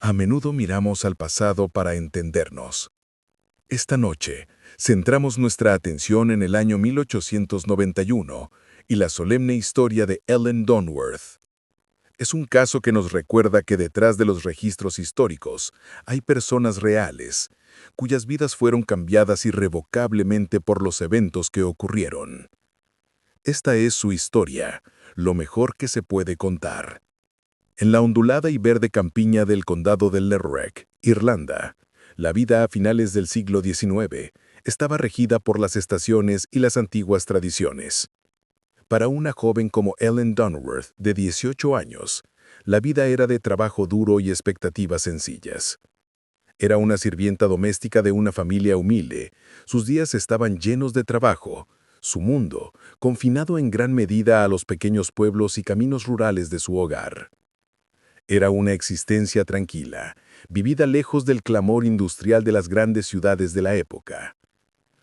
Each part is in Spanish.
A menudo miramos al pasado para entendernos. Esta noche, centramos nuestra atención en el año 1891 y la solemne historia de Ellen Dunworth. Es un caso que nos recuerda que detrás de los registros históricos hay personas reales, cuyas vidas fueron cambiadas irrevocablemente por los eventos que ocurrieron. Esta es su historia, lo mejor que se puede contar. En la ondulada y verde campiña del condado de Lerwick, Irlanda, la vida a finales del siglo XIX estaba regida por las estaciones y las antiguas tradiciones. Para una joven como Ellen Dunworth, de 18 años, la vida era de trabajo duro y expectativas sencillas. Era una sirvienta doméstica de una familia humilde. Sus días estaban llenos de trabajo, su mundo confinado en gran medida a los pequeños pueblos y caminos rurales de su hogar. Era una existencia tranquila, vivida lejos del clamor industrial de las grandes ciudades de la época.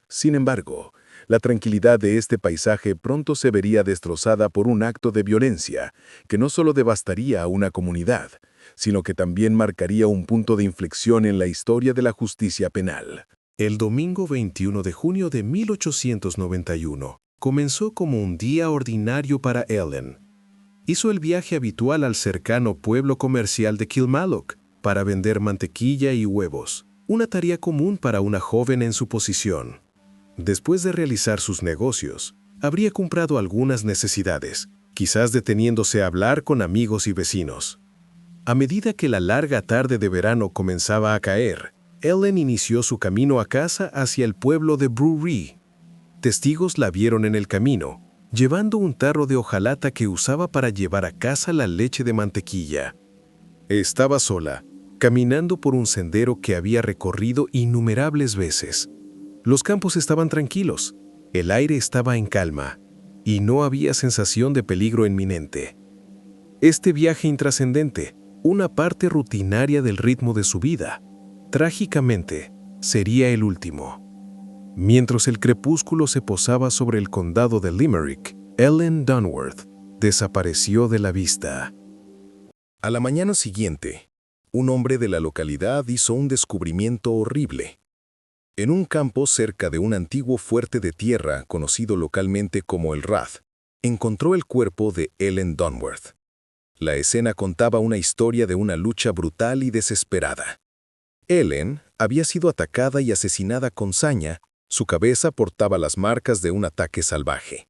Sin embargo, la tranquilidad de este paisaje pronto se vería destrozada por un acto de violencia que no solo devastaría a una comunidad, sino que también marcaría un punto de inflexión en la historia de la justicia penal. El domingo 21 de junio de 1891 comenzó como un día ordinario para Ellen. Hizo el viaje habitual al cercano pueblo comercial de Kilmallock para vender mantequilla y huevos, una tarea común para una joven en su posición. Después de realizar sus negocios, habría comprado algunas necesidades, quizás deteniéndose a hablar con amigos y vecinos. A medida que la larga tarde de verano comenzaba a caer, Ellen inició su camino a casa hacia el pueblo de Brewery. Testigos la vieron en el camino, llevando un tarro de hojalata que usaba para llevar a casa la leche de mantequilla. Estaba sola, caminando por un sendero que había recorrido innumerables veces. Los campos estaban tranquilos, el aire estaba en calma, y no había sensación de peligro inminente. Este viaje intrascendente, una parte rutinaria del ritmo de su vida, trágicamente, sería el último. Mientras el crepúsculo se posaba sobre el condado de Limerick, Ellen Dunworth desapareció de la vista. A la mañana siguiente, un hombre de la localidad hizo un descubrimiento horrible. En un campo cerca de un antiguo fuerte de tierra conocido localmente como el Rath, encontró el cuerpo de Ellen Dunworth. La escena contaba una historia de una lucha brutal y desesperada. Ellen había sido atacada y asesinada con saña. Su cabeza portaba las marcas de un ataque salvaje.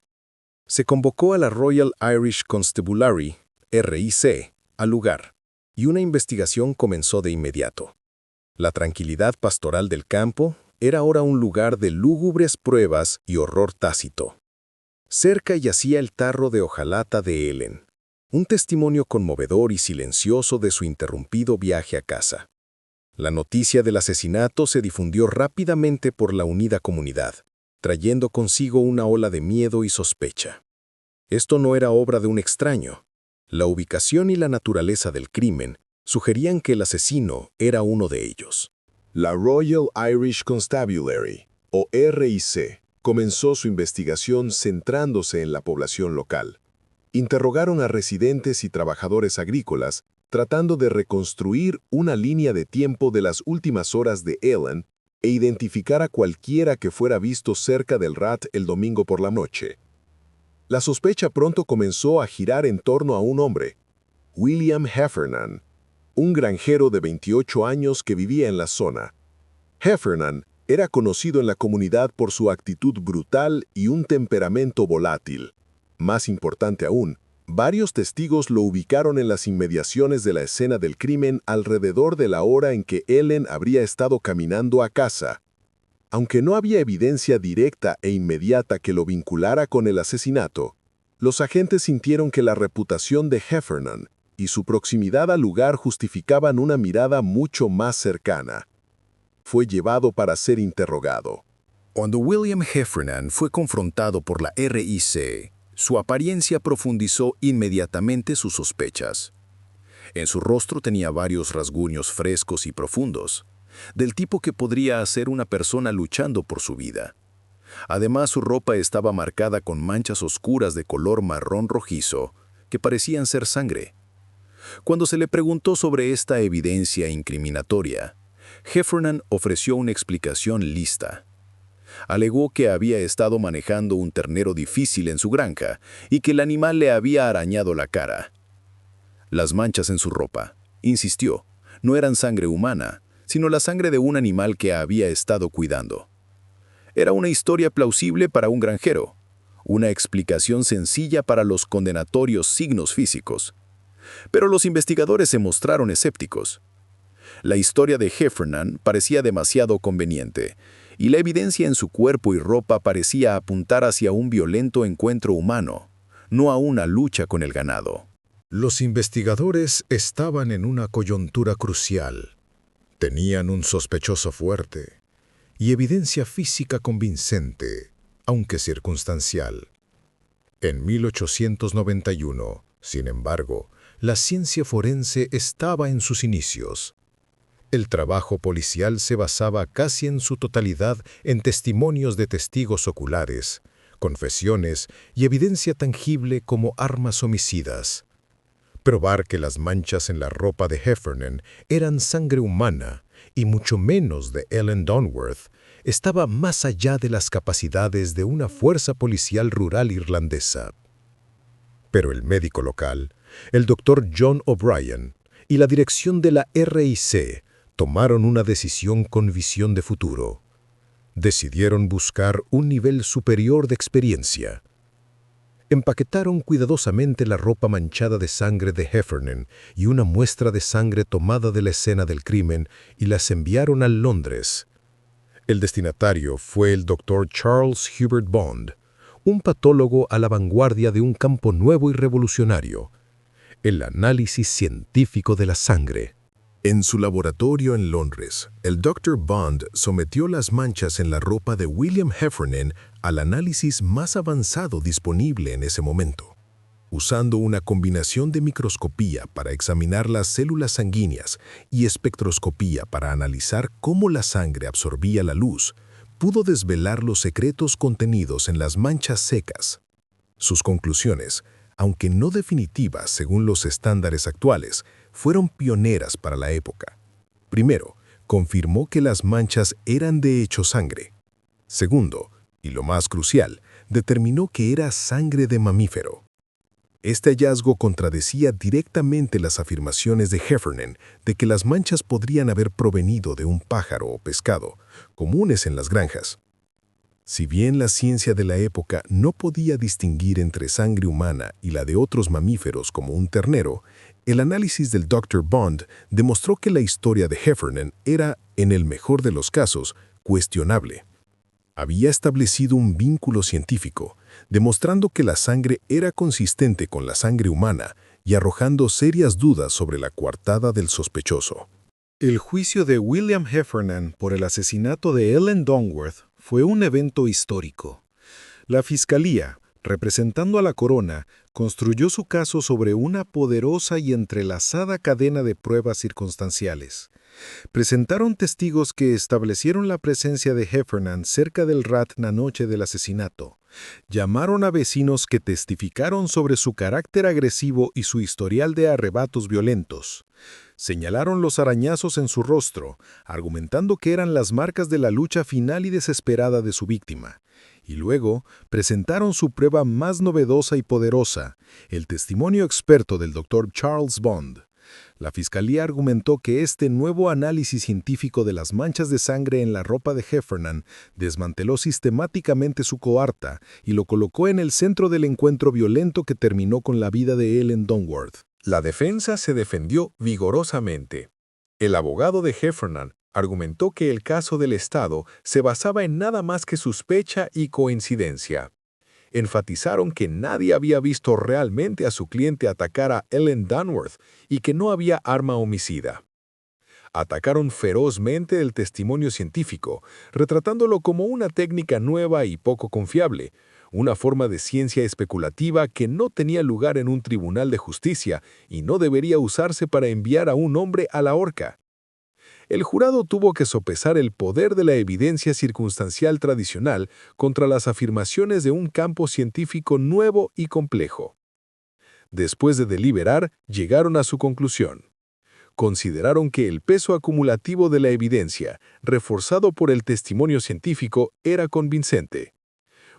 Se convocó a la Royal Irish Constabulary, RIC, al lugar, y una investigación comenzó de inmediato. La tranquilidad pastoral del campo era ahora un lugar de lúgubres pruebas y horror tácito. Cerca yacía el tarro de hojalata de Ellen, un testimonio conmovedor y silencioso de su interrumpido viaje a casa. La noticia del asesinato se difundió rápidamente por la unida comunidad, trayendo consigo una ola de miedo y sospecha. Esto no era obra de un extraño. La ubicación y la naturaleza del crimen sugerían que el asesino era uno de ellos. La Royal Irish Constabulary, o RIC, comenzó su investigación centrándose en la población local. Interrogaron a residentes y trabajadores agrícolas, tratando de reconstruir una línea de tiempo de las últimas horas de Ellen e identificar a cualquiera que fuera visto cerca del Rath el domingo por la noche. La sospecha pronto comenzó a girar en torno a un hombre, William Heffernan, un granjero de 28 años que vivía en la zona. Heffernan era conocido en la comunidad por su actitud brutal y un temperamento volátil. Más importante aún, varios testigos lo ubicaron en las inmediaciones de la escena del crimen alrededor de la hora en que Ellen habría estado caminando a casa. Aunque no había evidencia directa e inmediata que lo vinculara con el asesinato, los agentes sintieron que la reputación de Heffernan y su proximidad al lugar justificaban una mirada mucho más cercana. Fue llevado para ser interrogado. Cuando William Heffernan fue confrontado por la RIC, su apariencia profundizó inmediatamente sus sospechas. En su rostro tenía varios rasguños frescos y profundos, del tipo que podría hacer una persona luchando por su vida. Además, su ropa estaba marcada con manchas oscuras de color marrón rojizo que parecían ser sangre. Cuando se le preguntó sobre esta evidencia incriminatoria, Heffernan ofreció una explicación lista. Alegó que había estado manejando un ternero difícil en su granja y que el animal le había arañado la cara. Las manchas en su ropa, insistió, no eran sangre humana, sino la sangre de un animal que había estado cuidando. Era una historia plausible para un granjero, una explicación sencilla para los condenatorios signos físicos. Pero los investigadores se mostraron escépticos. La historia de Heffernan parecía demasiado conveniente, y la evidencia en su cuerpo y ropa parecía apuntar hacia un violento encuentro humano, no a una lucha con el ganado. Los investigadores estaban en una coyuntura crucial. Tenían un sospechoso fuerte y evidencia física convincente, aunque circunstancial. En 1891, sin embargo, la ciencia forense estaba en sus inicios. El trabajo policial se basaba casi en su totalidad en testimonios de testigos oculares, confesiones y evidencia tangible como armas homicidas. Probar que las manchas en la ropa de Heffernan eran sangre humana, y mucho menos de Ellen Donworth, estaba más allá de las capacidades de una fuerza policial rural irlandesa. Pero el médico local, el doctor John O'Brien, y la dirección de la RIC tomaron una decisión con visión de futuro. Decidieron buscar un nivel superior de experiencia. Empaquetaron cuidadosamente la ropa manchada de sangre de Heffernan y una muestra de sangre tomada de la escena del crimen y las enviaron a Londres. El destinatario fue el Dr. Charles Hubert Bond, un patólogo a la vanguardia de un campo nuevo y revolucionario, el análisis científico de la sangre. En su laboratorio en Londres, el Dr. Bond sometió las manchas en la ropa de William Heffernan al análisis más avanzado disponible en ese momento. Usando una combinación de microscopía para examinar las células sanguíneas y espectroscopía para analizar cómo la sangre absorbía la luz, pudo desvelar los secretos contenidos en las manchas secas. Sus conclusiones, aunque no definitivas según los estándares actuales, fueron pioneras para la época. Primero, confirmó que las manchas eran de hecho sangre. Segundo, y lo más crucial, determinó que era sangre de mamífero. Este hallazgo contradecía directamente las afirmaciones de Heffernan de que las manchas podrían haber provenido de un pájaro o pescado, comunes en las granjas. Si bien la ciencia de la época no podía distinguir entre sangre humana y la de otros mamíferos como un ternero, el análisis del Dr. Bond demostró que la historia de Heffernan era, en el mejor de los casos, cuestionable. Había establecido un vínculo científico, demostrando que la sangre era consistente con la sangre humana y arrojando serias dudas sobre la coartada del sospechoso. El juicio de William Heffernan por el asesinato de Ellen Donworth fue un evento histórico. La Fiscalía, representando a la corona, construyó su caso sobre una poderosa y entrelazada cadena de pruebas circunstanciales. Presentaron testigos que establecieron la presencia de Heffernan cerca del Rat la noche del asesinato. Llamaron a vecinos que testificaron sobre su carácter agresivo y su historial de arrebatos violentos. Señalaron los arañazos en su rostro, argumentando que eran las marcas de la lucha final y desesperada de su víctima. Y luego presentaron su prueba más novedosa y poderosa, el testimonio experto del Dr. Charles Bond. La Fiscalía argumentó que este nuevo análisis científico de las manchas de sangre en la ropa de Heffernan desmanteló sistemáticamente su coarta y lo colocó en el centro del encuentro violento que terminó con la vida de Ellen Donworth. La defensa se defendió vigorosamente. El abogado de Heffernan argumentó que el caso del Estado se basaba en nada más que sospecha y coincidencia. Enfatizaron que nadie había visto realmente a su cliente atacar a Ellen Donworth y que no había arma homicida. Atacaron ferozmente el testimonio científico, retratándolo como una técnica nueva y poco confiable, una forma de ciencia especulativa que no tenía lugar en un tribunal de justicia y no debería usarse para enviar a un hombre a la horca. El jurado tuvo que sopesar el poder de la evidencia circunstancial tradicional contra las afirmaciones de un campo científico nuevo y complejo. Después de deliberar, llegaron a su conclusión. Consideraron que el peso acumulativo de la evidencia, reforzado por el testimonio científico, era convincente.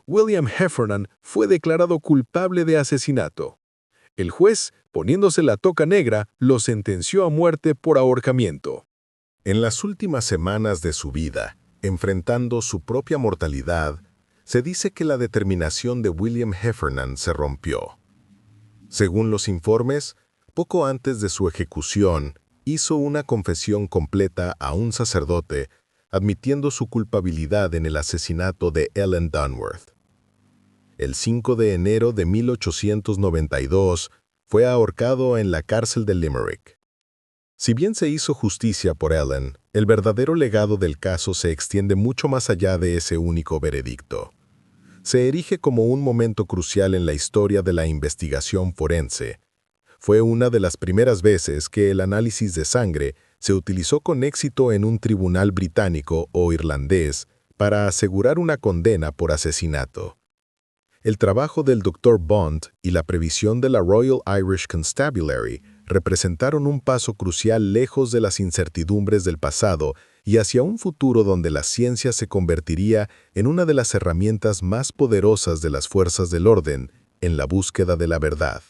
William Heffernan fue declarado culpable de asesinato. El juez, poniéndose la toca negra, lo sentenció a muerte por ahorcamiento. En las últimas semanas de su vida, enfrentando su propia mortalidad, se dice que la determinación de William Heffernan se rompió. Según los informes, poco antes de su ejecución, hizo una confesión completa a un sacerdote, admitiendo su culpabilidad en el asesinato de Ellen Dunworth. El 5 de enero de 1892 fue ahorcado en la cárcel de Limerick. Si bien se hizo justicia por Ellen, el verdadero legado del caso se extiende mucho más allá de ese único veredicto. Se erige como un momento crucial en la historia de la investigación forense. Fue una de las primeras veces que el análisis de sangre se utilizó con éxito en un tribunal británico o irlandés para asegurar una condena por asesinato. El trabajo del Dr. Bond y la previsión de la Royal Irish Constabulary representaron un paso crucial lejos de las incertidumbres del pasado y hacia un futuro donde la ciencia se convertiría en una de las herramientas más poderosas de las fuerzas del orden en la búsqueda de la verdad.